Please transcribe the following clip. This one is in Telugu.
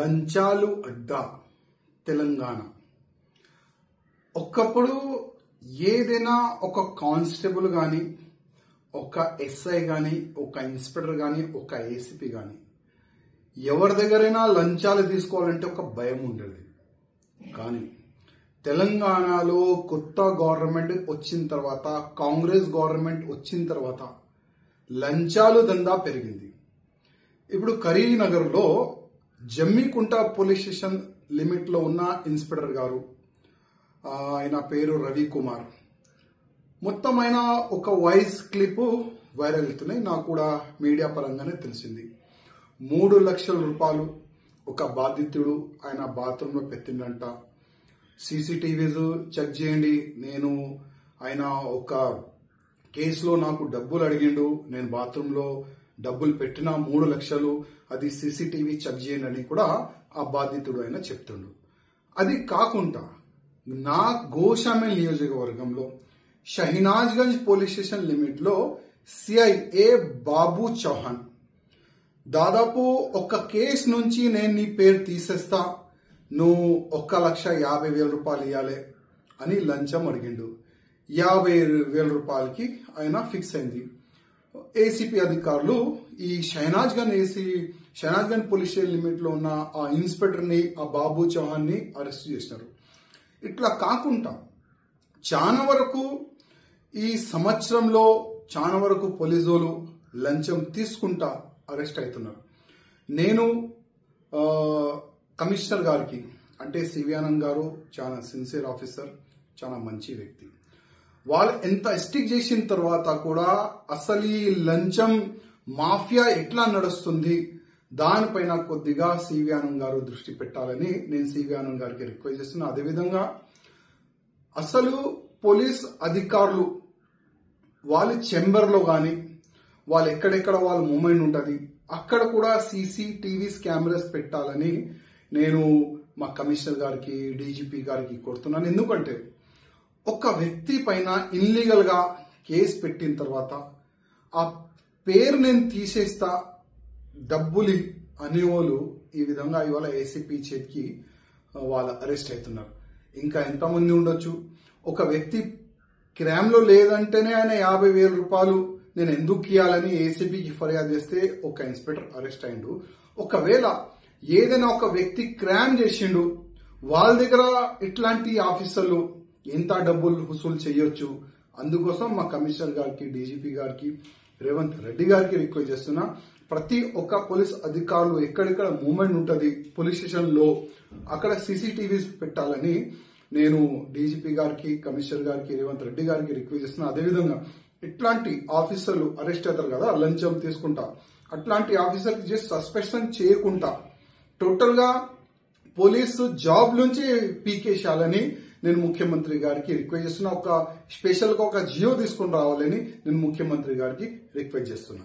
లంచాలు అడ్డా తెలంగాణ. ఒకప్పుడు ఏదైనా ఒక కానిస్టేబుల్ కానీ, ఒక ఎస్ఐ కానీ, ఒక ఇన్స్పెక్టర్ కానీ, ఒక ఏసీపీ కానీ ఎవరి దగ్గరైనా లంచాలు తీసుకోవాలంటే ఒక భయం ఉండేది. కానీ తెలంగాణలో కొత్త గవర్నమెంట్ వచ్చిన తర్వాత, కాంగ్రెస్ గవర్నమెంట్ వచ్చిన తర్వాత లంచాలు దందా పెరిగింది. ఇప్పుడు కరీంనగర్లో జమ్మికుంట పోలీస్ స్టేషన్ లిమిట్ లో ఉన్న ఇన్స్పెక్టర్ గారు, ఆయన పేరు రవికుమార్, మొత్తం ఆయన ఒక వాయిస్ క్లిప్ వైరల్ అవుతున్నాయి. నాకు కూడా మీడియా పరంగానే తెలిసింది. 3 లక్షల రూపాయలు ఒక బాధితుడు ఆయన బాత్రూంలో పెట్టిందంట. సీసీటీవీస్ చెక్ చేయండి, నేను ఆయన ఒక కేసులో నాకు డబ్బులు అడిగిండు, నేను బాత్రూంలో డబ్బులు పెట్టిన 3 లక్షలు, అది సీసీటీవీ చెక్ చేయండి అని కూడా ఆ బాధితుడు ఆయన చెప్తుండు. అది కాకుండా నా గోషామేల్ నియోజకవర్గంలో షహీనాజ్గంజ్ పోలీస్ స్టేషన్ లిమిట్ లో సిఐఏ బాబు చౌహాన్ దాదాపు ఒక కేసు నుంచి నేను నీ పేరు తీసేస్తా, నువ్వు 1,50,000 రూపాయలు ఇవ్వాలి అని లంచం అడిగిండు. 50,000 రూపాయలకి ఆయన ఫిక్స్ అయింది. ఏసీపీ అధికారులు ఈ షహనాజ్గంజ్ పోలీస్ స్టేషన్ లిమిట్ లో ఉన్న ఆ ఇన్స్పెక్టర్ ని, ఆ బాబు చౌహాన్ ని అరెస్ట్ చేసినారు. ఇట్లా కాకుండా చాలా వరకు ఈ సంవత్సరంలో చాలా వరకు పోలీసులు లంచం తీసుకుంటా అరెస్ట్ అవుతున్నారు. నేను కమిషనర్ గారికి, అంటే సివి ఆనంద్ గారు చాలా సిన్సియర్ ఆఫీసర్, చాలా మంచి వ్యక్తి, వాళ్ళు ఎంత స్టిక్ చేసిన తర్వాత కూడా అసలు ఈ లంచం మాఫియా ఎట్లా నడుస్తుంది దానిపైన కొద్దిగా సివి ఆనంద్ గారు దృష్టి పెట్టాలని నేను సివి ఆనంద్ గారికి రిక్వెస్ట్ చేస్తున్నా. అదేవిధంగా అసలు పోలీస్ అధికారులు వాళ్ళ చెంబర్లో కానీ, వాళ్ళు ఎక్కడెక్కడ వాళ్ళ మూమెంట్ ఉంటుంది అక్కడ కూడా సీసీటీవీస్ కెమెరాస్ పెట్టాలని నేను మా కమిషనర్ గారికి, డీజీపీ గారికి కోరుతున్నాను. ఎందుకంటే ఒక వ్యక్తి పైన ఇల్లీగల్ గా కేసు పెట్టిన తర్వాత ఆ పేరు నేను తీసేస్తా, డబ్బులు అనేవాళ్ళు ఈ విధంగా ఇవాళ ఏసీపీ చేతికి వాళ్ళు అరెస్ట్ అవుతున్నారు. ఇంకా ఎంతమంది ఉండొచ్చు. ఒక వ్యక్తి క్రైమ్ లో లేదంటేనే ఆయన 50,000 రూపాయలు నేను ఎందుకు ఇవ్వాలని ఏసీపీకి ఫిర్యాదు చేస్తే ఒక ఇన్స్పెక్టర్ అరెస్ట్ అయిండు. ఒకవేళ ఏదైనా ఒక వ్యక్తి క్రైమ్ చేసిండు, వాళ్ళ దగ్గర ఇట్లాంటి ఆఫీసర్లు ఎంత డబ్బులు వసూలు చేయొచ్చు. అందుకోసం మా కమిషనర్ గారికి, డీజీపీ గారికి, రేవంత్ రెడ్డి గారికి రిక్వెస్ట్ చేస్తున్నా, ప్రతి ఒక్క పోలీస్ అధికారులు ఎక్కడెక్కడ మూవ్మెంట్ ఉంటుంది పోలీస్ స్టేషన్ లో అక్కడ సీసీటీవీస్ పెట్టాలని నేను డీజీపీ గారికి, కమిషనర్ గారికి, రేవంత్ రెడ్డి గారికి రిక్వెస్ట్ చేస్తున్నా. అదేవిధంగా ఇట్లాంటి ఆఫీసర్లు అరెస్ట్ అవుతారు కదా లంచం తీసుకుంటా, అట్లాంటి ఆఫీసర్కి జస్ట్ సస్పెన్షన్ చేయకుండా టోటల్ గా పోలీసు జాబ్ నుంచి పీకేశాలని నేను ముఖ్యమంత్రి గారికి రిక్వెస్ట్ చేస్తున్నా. ఒక స్పెషల్ గా ఒక జియో తీసుకుని రావాలని నేను ముఖ్యమంత్రి గారికి రిక్వెస్ట్ చేస్తున్నా.